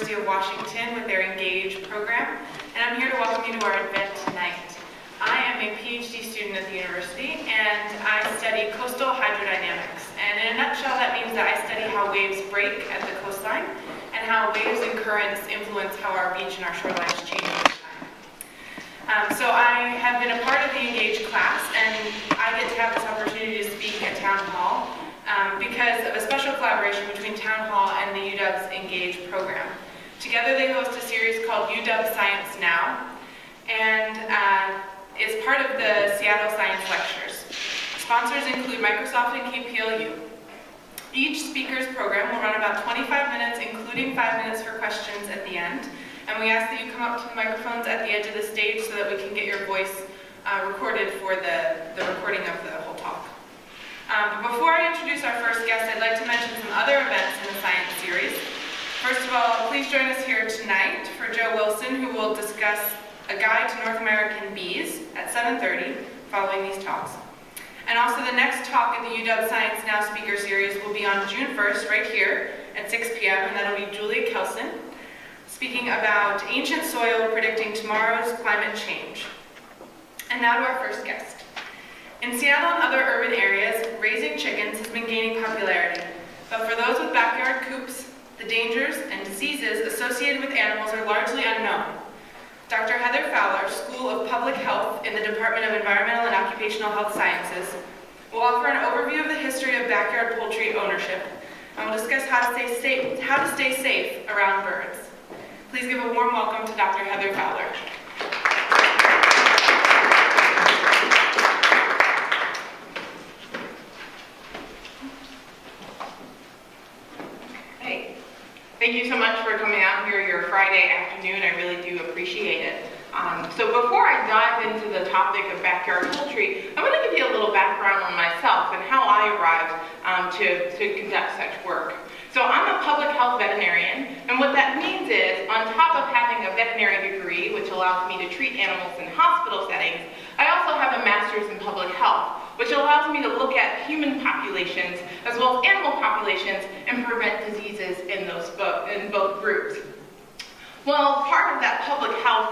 University of Washington with their Engage program, and I'm here to welcome you to our event tonight. I am a PhD student at the university, and I study coastal hydrodynamics. And in a nutshell, that means that I study how waves break at the coastline and how waves and currents influence how our beach and our shorelines change over time. So I have been a part of the Engage class, and I get to have this opportunity to speak at Town Hall because of a special collaboration between Town Hall and the UW's Engage program. Together they host a series called UW Science Now, and is part of the Seattle Science Lectures. Sponsors include Microsoft and KPLU. Each speaker's program will run about 25 minutes, including 5 minutes for questions at the end. And we ask that you come up to the microphones at the edge of the stage so that we can get your voice recorded for the recording of the whole talk. But before I introduce our first guest, I'd like to mention some other events in the science series. First of all, please join us here tonight for Joe Wilson, who will discuss a guide to North American bees at 7:30 following these talks. And also the next talk in the UW Science Now speaker series will be on June 1st right here at 6 p.m. and that'll be Julia Kelson speaking about ancient soil predicting tomorrow's climate change. And now to our first guest. In Seattle and other urban areas, raising chickens has been gaining popularity. But for those with backyard coops, the dangers and diseases associated with animals are largely unknown. Dr. Heather Fowler, School of Public Health in the Department of Environmental and Occupational Health Sciences, will offer an overview of the history of backyard poultry ownership and will discuss how to stay safe around birds. Please give a warm welcome to Dr. Heather Fowler. Thank you so much for coming out here your Friday afternoon. I really do appreciate it. So before I dive into the topic of backyard poultry, I want to give you a little background on myself and how I arrived to conduct such work. So I'm a public health veterinarian, and what that means is, on top of having a veterinary degree, which allows me to treat animals in hospital settings, I also have a master's in public health, which allows me to look at human populations as well as animal populations and prevent diseases in both groups. Well, part of that public health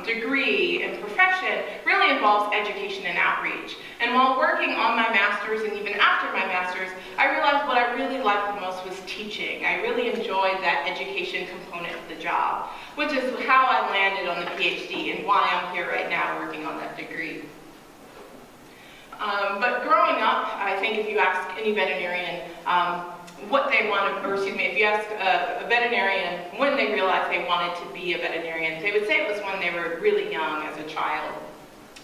degree and profession really involves education and outreach. And while working on my master's and even after my master's, I realized what I really liked the most was teaching. I really enjoyed that education component of the job, which is how I landed on the PhD and why I'm here right now working on that degree. But growing up, I think if you ask any veterinarian what they wanted, or excuse me, if you ask a veterinarian when they realized they wanted to be a veterinarian, they would say it was when they were really young as a child.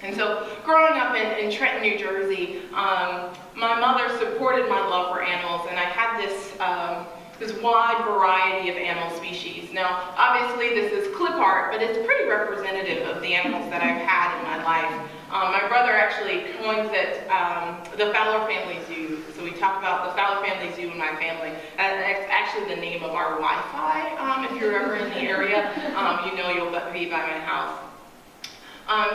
And so growing up in Trenton, New Jersey, my mother supported my love for animals, and I had this wide variety of animal species. Now, obviously this is clip art, but it's pretty representative of the animals that I've had in my life. My brother actually coins it the Fowler Family Zoo. So we talk about the Fowler Family Zoo in my family. And it's actually the name of our Wi-Fi. If you're ever in the area, you know you'll be by my house.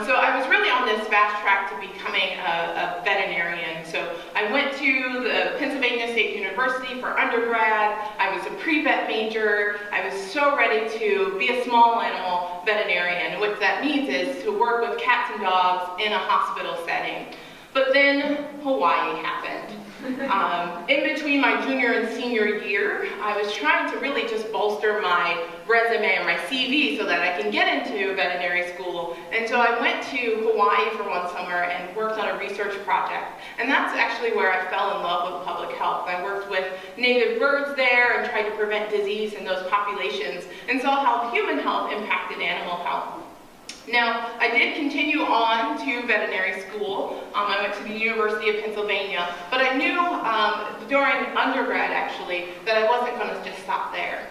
So I was really on this fast track to becoming a veterinarian. So I went to the Pennsylvania State University for undergrad. I was a pre-vet major. I was so ready to be a small animal veterinarian. What that means is to work with cats and dogs in a hospital setting. But then Hawaii happened. In between my junior and senior year, I was trying to really just bolster my resume or my CV so that I can get into veterinary school. And so I went to Hawaii for one summer and worked on a research project. And that's actually where I fell in love with public health. I worked with native birds there and tried to prevent disease in those populations and saw how human health impacted animal health. Now, I did continue on to veterinary school. I went to the University of Pennsylvania, but I knew during undergrad, actually, that I wasn't going to just stop there.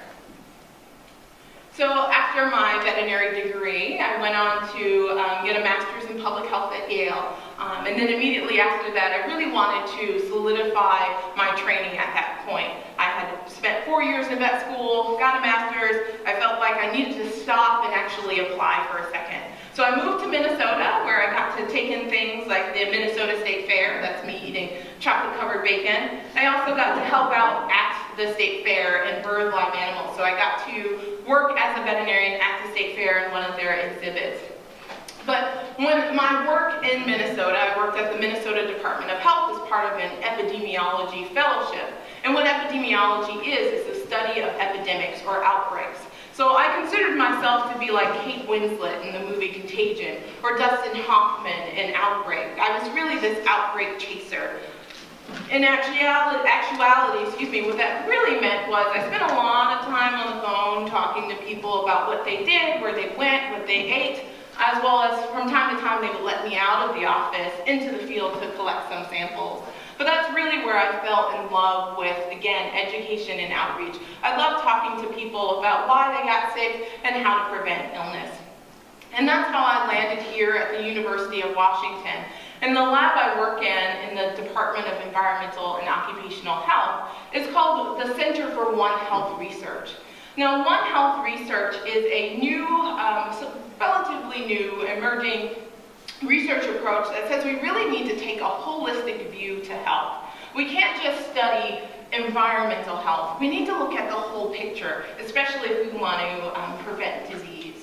So after my veterinary degree, I went on to get a master's in public health at Yale. And then immediately after that, I really wanted to solidify my training at that point. I had spent 4 years in vet school, got a master's. I felt like I needed to stop and actually apply for a second. So I moved to Minnesota, where I got to take in things like the Minnesota State Fair. That's me eating chocolate-covered bacon. I also got to help out at the state fair and bird live animals. So I got to work as a veterinarian at the state fair in one of their exhibits. But when my work in Minnesota, I worked at the Minnesota Department of Health as part of an epidemiology fellowship. And what epidemiology is the study of epidemics or outbreaks. So I considered myself to be like Kate Winslet in the movie Contagion, or Dustin Hoffman in Outbreak. I was really this outbreak chaser. In actuality, what that really meant was I spent a lot of time on the phone talking to people about what they did, where they went, what they ate, as well as from time to time they would let me out of the office into the field to collect some samples. But that's really where I fell in love with, again, education and outreach. I love talking to people about why they got sick and how to prevent illness. And that's how I landed here at the University of Washington. And the lab I work in the Department of Environmental and Occupational Health is called the Center for One Health Research. Now, One Health Research is a new, relatively new, emerging research approach that says we really need to take a holistic view to health. We can't just study environmental health. We need to look at the whole picture, especially if we want to prevent disease.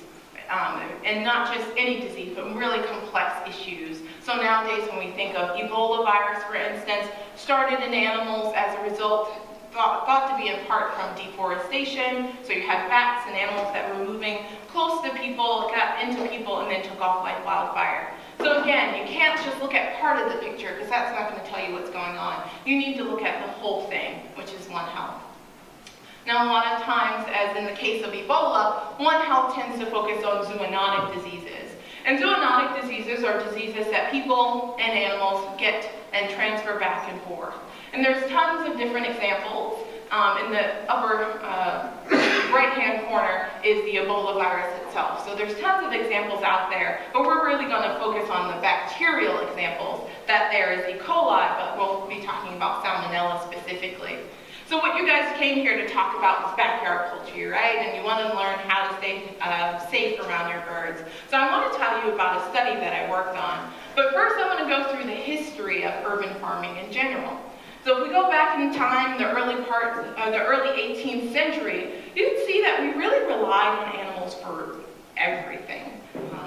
And not just any disease, but really complex issues. So nowadays when we think of Ebola virus, for instance, started in animals as a result, thought to be in part from deforestation. So you had bats and animals that were moving close to people, got into people, and then took off like wildfire. So again, you can't just look at part of the picture, because that's not going to tell you what's going on. You need to look at the whole thing, which is One Health. Now, a lot of times, as in the case of Ebola, One Health tends to focus on zoonotic diseases. And zoonotic diseases are diseases that people and animals get and transfer back and forth. And there's tons of different examples. In the upper right-hand corner is the Ebola virus itself. So there's tons of examples out there, but we're really going to focus on the bacterial examples. That there is E. coli, but we'll be talking about Salmonella specifically. So what you guys came here to talk about was backyard poultry, right? And you want to learn how to stay safe around your birds. So I want to tell you about a study that I worked on. But first I want to go through the history of urban farming in general. So if we go back in time, the early 18th century, you can see that we really relied on animals for everything.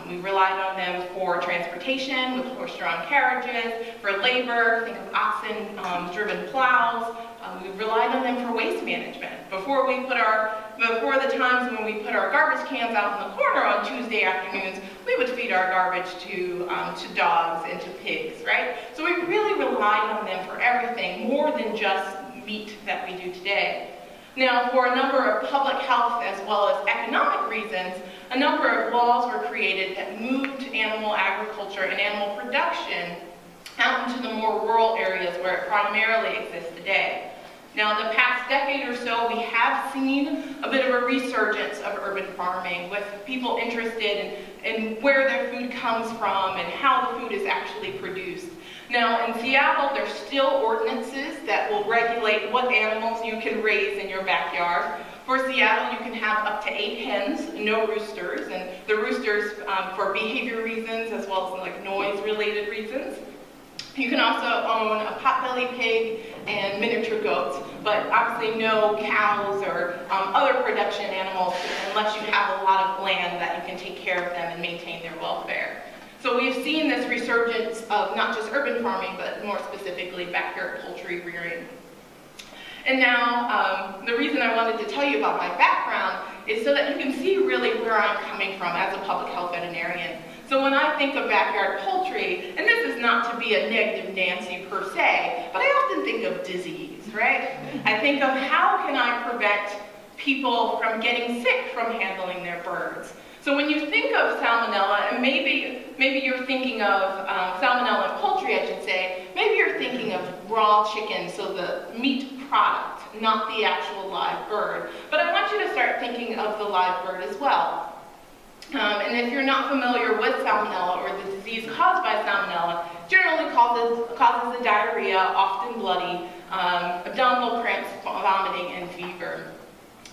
We relied on them for transportation with horse-drawn carriages, for labor, think of oxen-driven plows. We relied on them for waste management. Before the times when we put our garbage cans out in the corner on Tuesday afternoons, we would feed our garbage to dogs and to pigs, right? So we really relied on them for everything, more than just meat that we do today. Now, for a number of public health as well as economic reasons, a number of laws were created that moved animal agriculture and animal production out into the more rural areas where it primarily exists today. Now, in the past decade or so, we have seen a bit of a resurgence of urban farming with people interested in where their food comes from and how the food is actually produced. Now, in Seattle, there's still ordinances that will regulate what animals you can raise in your backyard. For Seattle, you can have up to 8 hens, no roosters, and the roosters for behavior reasons as well as like noise-related reasons. You can also own a potbelly pig and miniature goats, but obviously no cows or other production animals unless you have a lot of land that you can take care of them and maintain their welfare. So we've seen this resurgence of not just urban farming, but more specifically backyard poultry rearing. And now, the reason I wanted to tell you about my background is so that you can see really where I'm coming from as a public health veterinarian. So when I think of backyard poultry, and this is not to be a negative Nancy per se, but I often think of disease, right? I think of how can I prevent people from getting sick from handling their birds. So when you think of salmonella, and maybe you're thinking of salmonella in poultry, I should say, maybe you're thinking of raw chicken, so the meat product, not the actual live bird. But I want you to start thinking of the live bird as well. And if you're not familiar with salmonella or the disease caused by salmonella, generally causes a diarrhea, often bloody, abdominal cramps, vomiting, and fever.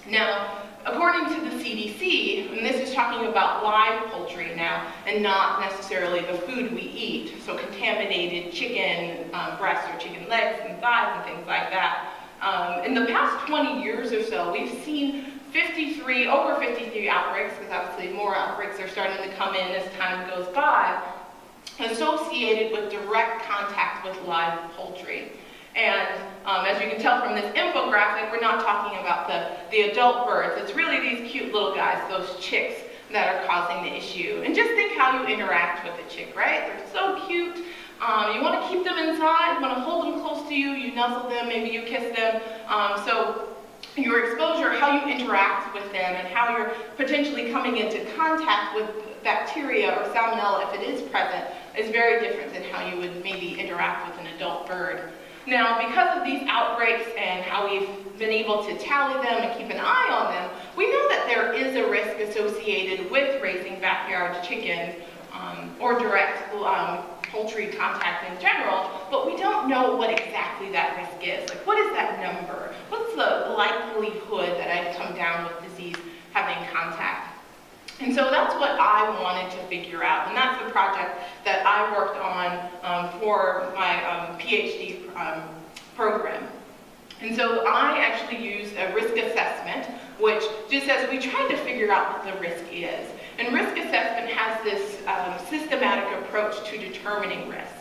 Now, according to the CDC, and this is talking about live poultry now, and not necessarily the food we eat, so contaminated chicken breasts or chicken legs and thighs and things like that, In the past 20 years or so, we've seen over 53 outbreaks, because obviously more outbreaks are starting to come in as time goes by, associated with direct contact with live poultry. And as you can tell from this infographic, we're not talking about the adult birds. It's really these cute little guys, those chicks, that are causing the issue. And just think how you interact with a chick, right? They're so cute. You want to keep them inside, you want to hold them close to you, you nuzzle them, maybe you kiss them. So your exposure, how you interact with them, and how you're potentially coming into contact with bacteria or salmonella, if it is present, is very different than how you would maybe interact with an adult bird. Now, because of these outbreaks and how we've been able to tally them and keep an eye on them, we know that there is a risk associated with raising backyard chickens or direct poultry contact in general, but we don't know what exactly that risk is. Like, what is that number? What's the likelihood that I'd come down with disease having contact? And so that's what I wanted to figure out, and that's the project that I worked on for my PhD program. And so I actually used a risk assessment, which just says we tried to figure out what the risk is. And risk assessment has this systematic approach to determining risk.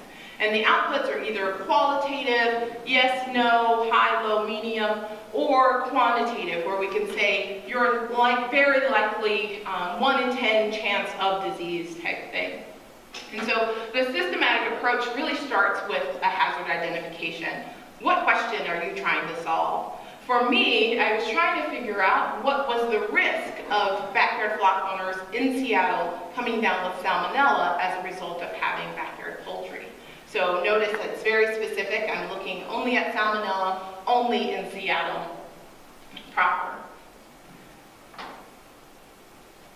And the outputs are either qualitative, yes, no, high, low, medium, or quantitative, where we can say you're very likely 1 in 10 chance of disease type thing. And so the systematic approach really starts with a hazard identification. What question are you trying to solve? For me, I was trying to figure out what was the risk of backyard flock owners in Seattle coming down with salmonella as a result of having backyard poultry. So notice that it's very specific. I'm looking only at salmonella, only in Seattle proper.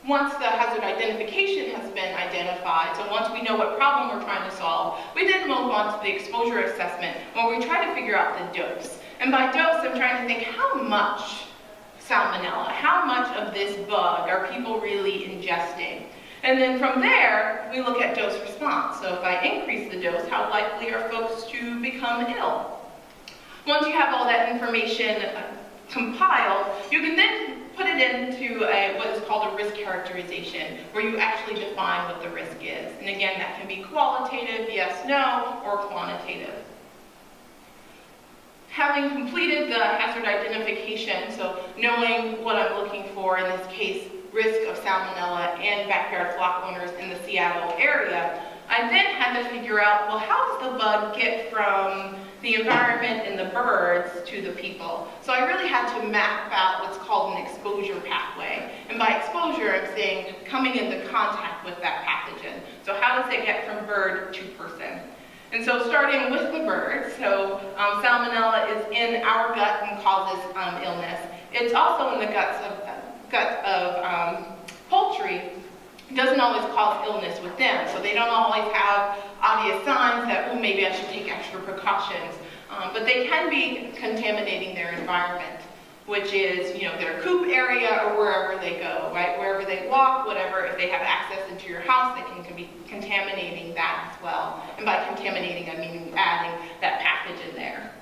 Once the hazard identification has been identified, so once we know what problem we're trying to solve, we then move on to the exposure assessment, where we try to figure out the dose. And by dose, I'm trying to think how much salmonella, how much of this bug are people really ingesting? And then from there, we look at dose response. So if I increase the dose, how likely are folks to become ill? Once you have all that information compiled, you can then put it into what is called a risk characterization, where you actually define what the risk is. And again, that can be qualitative, yes, no, or quantitative. Having completed the hazard identification, so knowing what I'm looking for, in this case, risk of salmonella and backyard flock owners in the Seattle area, I then had to figure out, well, how does the bug get from the environment and the birds to the people? So I really had to map out what's called an exposure pathway. And by exposure, I'm saying coming into contact with that pathogen. So how does it get from bird to person? And so starting with the birds, so salmonella is in our gut and causes illness. It's also in the gut of poultry. It doesn't always cause illness with them, so they don't always have obvious signs that, oh, maybe I should take extra precautions. But they can be contaminating their environment, which is, their coop area or wherever they go, right? Wherever they walk, whatever, if they have access into your house, they can be contaminating that as well. And by contaminating, I mean adding that pathogen there.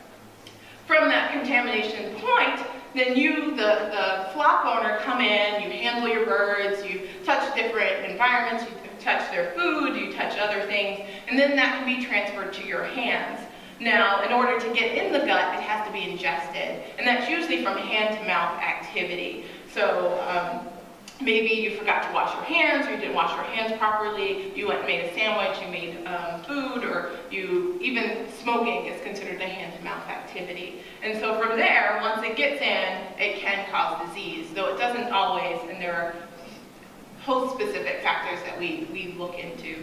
From that contamination point, then you, the flock owner, come in, you handle your birds, you touch different environments, you touch their food, you touch other things, and then that can be transferred to your hands. Now, in order to get in the gut, it has to be ingested, and that's usually from hand-to-mouth activity. So maybe you forgot to wash your hands, or you didn't wash your hands properly, you went and made a sandwich, you made food, or even smoking is considered a hand-to-mouth activity. And so from there, once it gets in, it can cause disease, though it doesn't always, and there are host-specific factors that we look into.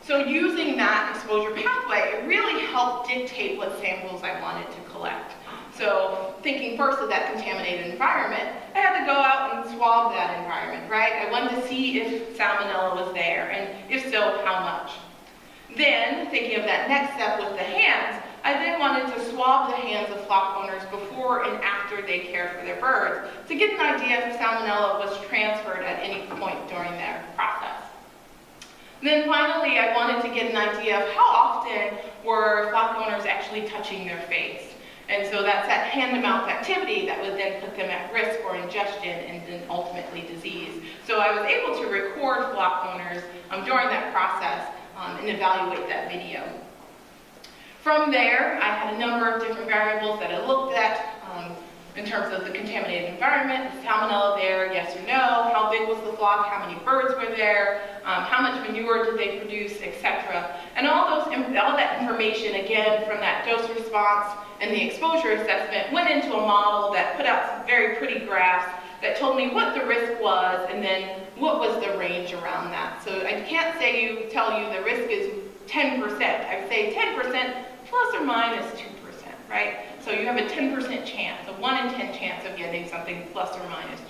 So using that exposure pathway, it really helped dictate what samples I wanted to collect. So thinking first of that contaminated environment, I had to go out and swab that environment, right? I wanted to see if salmonella was there, and if so, how much. Then, thinking of that next step with the hands, I then wanted to swab the hands of flock owners before and after they cared for their birds to get an idea if salmonella was transferred at any point during their process. Then finally, I wanted to get an idea of how often were flock owners actually actually touching their face. And so that's that hand-to-mouth activity that would then put them at risk for ingestion and then ultimately disease. So I was able to record flock owners during that process and evaluate that video. From there, I had a number of different variables that I looked at in terms of the contaminated environment, salmonella there, yes or no, how big was the flock, how many birds were there, how much manure did they produce, etc. And all that information, again, from that dose response and the exposure assessment went into a model that put out some very pretty graphs that told me what the risk was and then what was the range around that. So I can't tell you the risk is 10%. I'd say 10% plus or minus 2%, right? So you have a 10% chance, a 1 in 10 chance of getting something plus or minus 2%.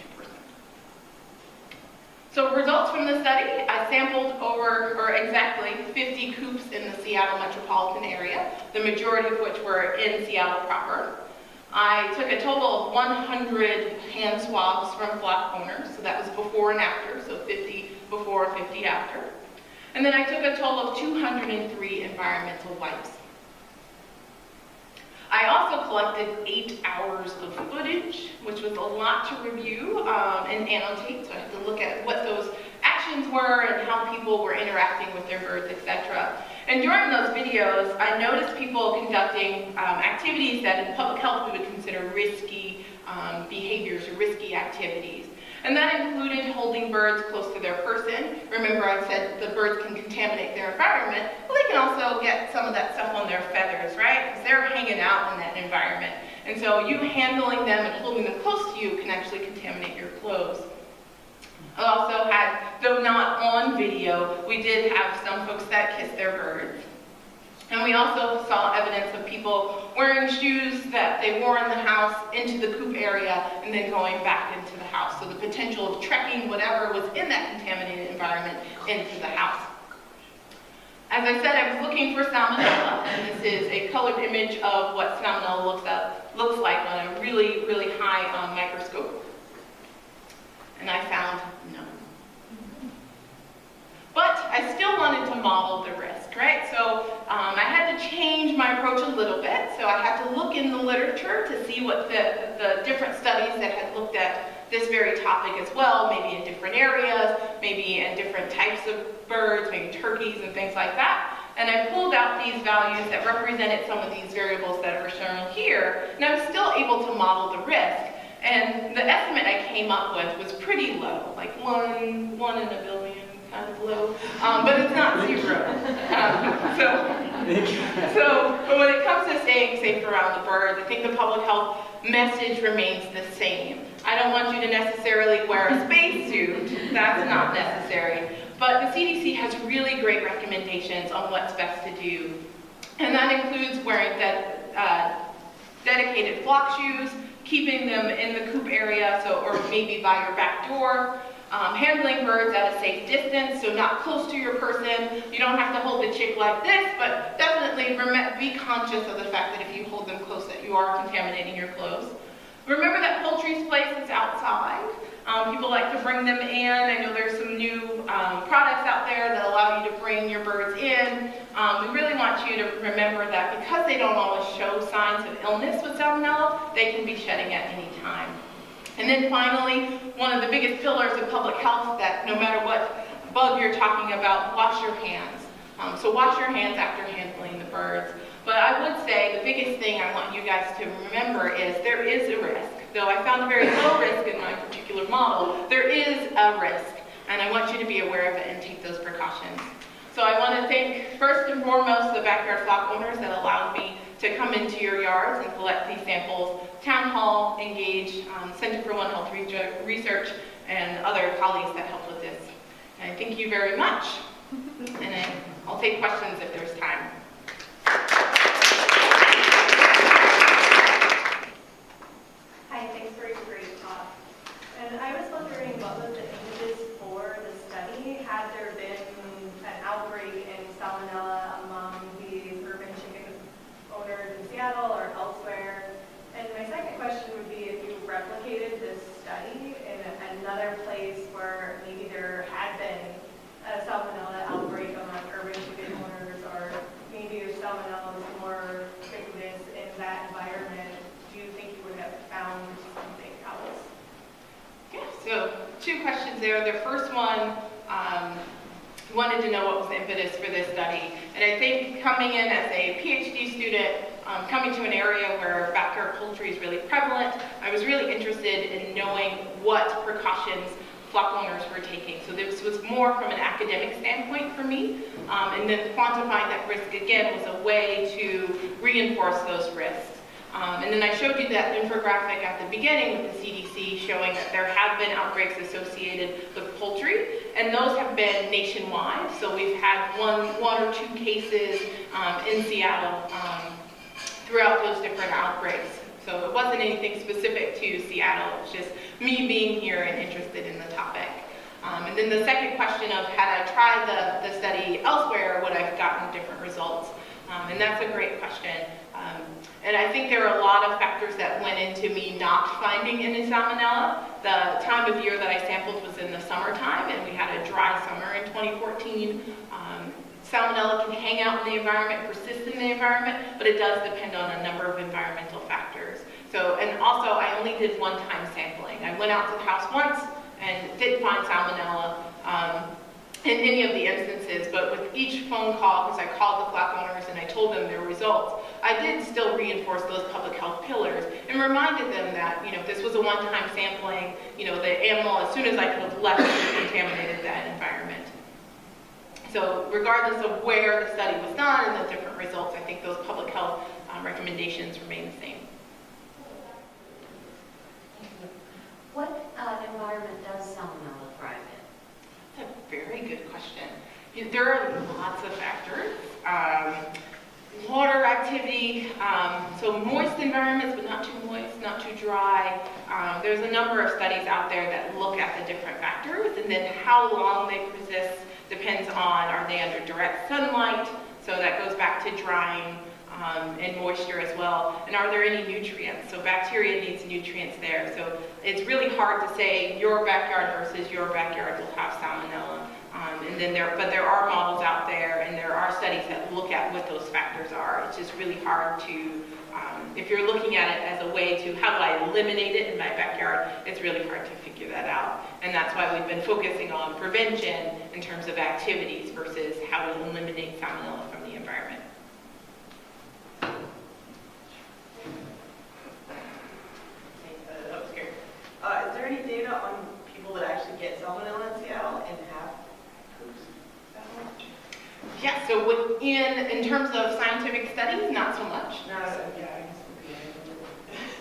So results from the study, I sampled exactly 50 coops in the Seattle metropolitan area, the majority of which were in Seattle proper. I took a total of 100 hand swabs from flock owners, so that was before and after, so 50 before, 50 after. And then I took a total of 203 environmental wipes. I also collected 8 hours of footage, which was a lot to review and annotate, so I had to look at what those actions were and how people were interacting with their birds, etc. And during those videos, I noticed people conducting activities that in public health we would consider risky behaviors or risky activities. And that included holding birds close to their person. Remember I said the birds can contaminate their environment. Well, they can also get some of that stuff on their feathers, right? Because they're hanging out in that environment. And so you handling them and holding them close to you can actually contaminate your clothes. I also had, though not on video, we did have some folks that kissed their birds. And we also saw evidence of people wearing shoes that they wore in the house into the coop area and then going back into the house. So the potential of trekking whatever was in that contaminated environment into the house. As I said, I was looking for salmonella, and this is a colored image of what salmonella looks like on a really, really high microscope. And I found none. But I still wanted to model the risk, right? So I had to change my approach a little bit. So I had to look in the literature to see what the different studies that had looked at this very topic as well, maybe in different areas, maybe in different types of birds, maybe turkeys and things like that. And I pulled out these values that represented some of these variables that are shown here, and I was still able to model the risk. And the estimate I came up with was pretty low, like one in a billion. Kind of low, but it's not 0. But when it comes to staying safe around the birds, I think the public health message remains the same. I don't want you to necessarily wear a spacesuit. That's not necessary. But the CDC has really great recommendations on what's best to do. And that includes wearing dedicated flock shoes, keeping them in the coop area, or maybe by your back door. Handling birds at a safe distance, so not close to your person. You don't have to hold the chick like this, but definitely be conscious of the fact that if you hold them close that you are contaminating your clothes. Remember that poultry's place is outside. People like to bring them in. I know there's some new products out there that allow you to bring your birds in. We really want you to remember that because they don't always show signs of illness with salmonella, they can be shedding at any time. And then finally, one of the biggest pillars of public health that no matter what bug you're talking about, wash your hands. So wash your hands after handling the birds. But I would say the biggest thing I want you guys to remember is there is a risk. Though I found a very low risk in my particular model, there is a risk. And I want you to be aware of it and take those precautions. So I want to thank first and foremost the backyard flock owners that allowed me to come into your yards and collect these samples, Town Hall, Engage, Center for One Health Research, and other colleagues that helped with this. And I thank you very much. And I'll take questions if there's time. Hi, thanks for your great talk. And I was wondering what was the impetus for the study? Had there been an outbreak in salmonella among the urban chicken owners in Seattle or elsewhere? And my second question would be if you replicated this study in another place where maybe there had been a salmonella outbreak among urban chicken owners, or two questions there. The first one wanted to know what was the impetus for this study. And I think coming in as a PhD student, coming to an area where backyard poultry is really prevalent, I was really interested in knowing what precautions flock owners were taking. So this was more from an academic standpoint for me. And then quantifying that risk, again, was a way to reinforce those risks. And then I showed you that infographic at the beginning with the CDC showing that there have been outbreaks associated with poultry, and those have been nationwide. So we've had one or two cases in Seattle throughout those different outbreaks. So it wasn't anything specific to Seattle, it was just me being here and interested in the topic. And then the second question of had I tried the study elsewhere, would I have gotten different results? And that's a great question. And I think there are a lot of factors that went into me not finding any salmonella. The time of year that I sampled was in the summertime, and we had a dry summer in 2014. Salmonella can hang out in the environment, persist in the environment, but it does depend on a number of environmental factors. So, and also I only did one-time sampling. I went out to the house once and didn't find salmonella in any of the instances, but with each phone call, because I called the flock owners and I told them their results, I did still reinforce those public health pillars and reminded them that, if this was a one-time sampling, the animal, as soon as I could have left, contaminated that environment. So regardless of where the study was done and the different results, I think those public health recommendations remain the same. What environment does salmonella thrive in? That's a very good question. There are lots of factors. Water activity, so moist environments, but not too moist, not too dry. There's a number of studies out there that look at the different factors, and then how long they persist depends on, are they under direct sunlight? So that goes back to drying and moisture as well. And are there any nutrients? So bacteria needs nutrients there. So it's really hard to say your backyard versus your backyard will have salmonella. And then there are models out there, and there are studies that look at what those factors are. It's just really hard to, if you're looking at it as a way to, how do I eliminate it in my backyard, it's really hard to figure that out. And that's why we've been focusing on prevention in terms of activities versus how to eliminate salmonella from the environment. That was scary. Is there any data on people that actually get salmonella in Seattle and have poops salmonella? Yeah, so in terms of scientific studies, not so much. No, yeah,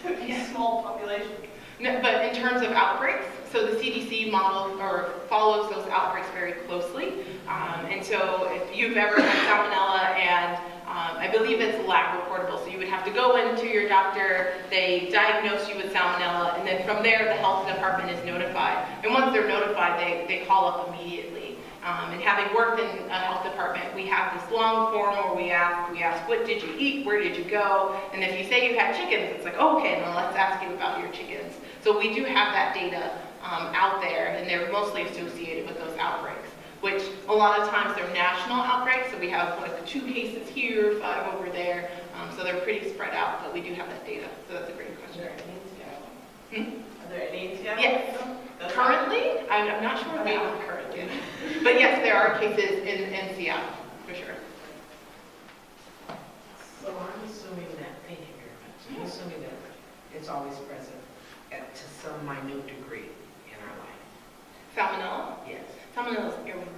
I guess it's a small population. No, but in terms of outbreaks, so the CDC model or follows those outbreaks very closely. And so if you've ever had salmonella, and I believe it's lab reportable, so you would have to go into your doctor, they diagnose you with salmonella, and then from there the health department is notified. And once they're notified, they call up immediately. And having worked in a health department, we have this long form where we ask, what did you eat, where did you go? And if you say you had chickens, it's like, oh, okay, then let's ask you about your chickens. So we do have that data out there, and they're mostly associated with those outbreaks, which a lot of times they're national outbreaks, so we have like 2 cases here, 5 over there, so they're pretty spread out, but we do have that data, so that's a great question. Are there any in Seattle? Are there any in Seattle? Yes. Currently, I'm not sure if they are currently. but yes, there are cases in Seattle, for sure. So I'm assuming that, thank you very much, I'm assuming that it's always present to some minute degree in our life. Salmonella? Yes. Salmonella is everywhere.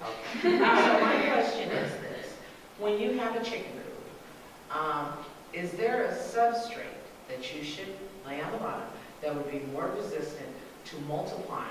Okay. So my question is this, when you have a chicken coop, is there a substrate that you should lay on the bottom that would be more resistant to multiplying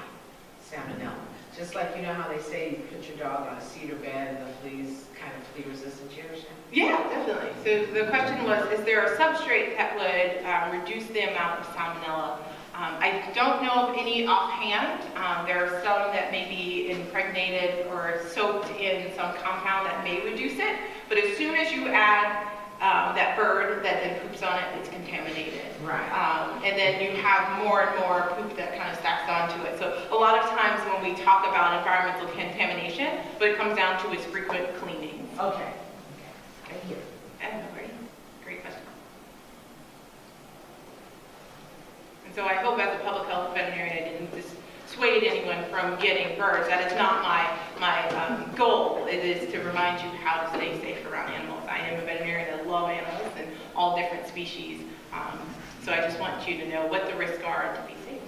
salmonella? Just like, you know how they say you put your dog on a cedar bed and the fleas kind of flea resistant, you understand? Yeah, definitely. So the question was, is there a substrate that would reduce the amount of salmonella? I don't know of any offhand. There are some that may be impregnated or soaked in some compound that may reduce it, but as soon as you add that bird that then poops on it, it's contaminated. Right. And then you have more and more poop that kind of stacks onto it. So a lot of times when we talk about environmental contamination, what it comes down to is frequent cleaning. Okay. Thank you. Great question. And so I hope as a public health veterinarian I didn't dissuade dissuade anyone from getting birds. That is not my goal. It is to remind you how to stay safe around animals. I am a veterinarian that love animals and all different species. So I just want you to know what the risks are and to be safe.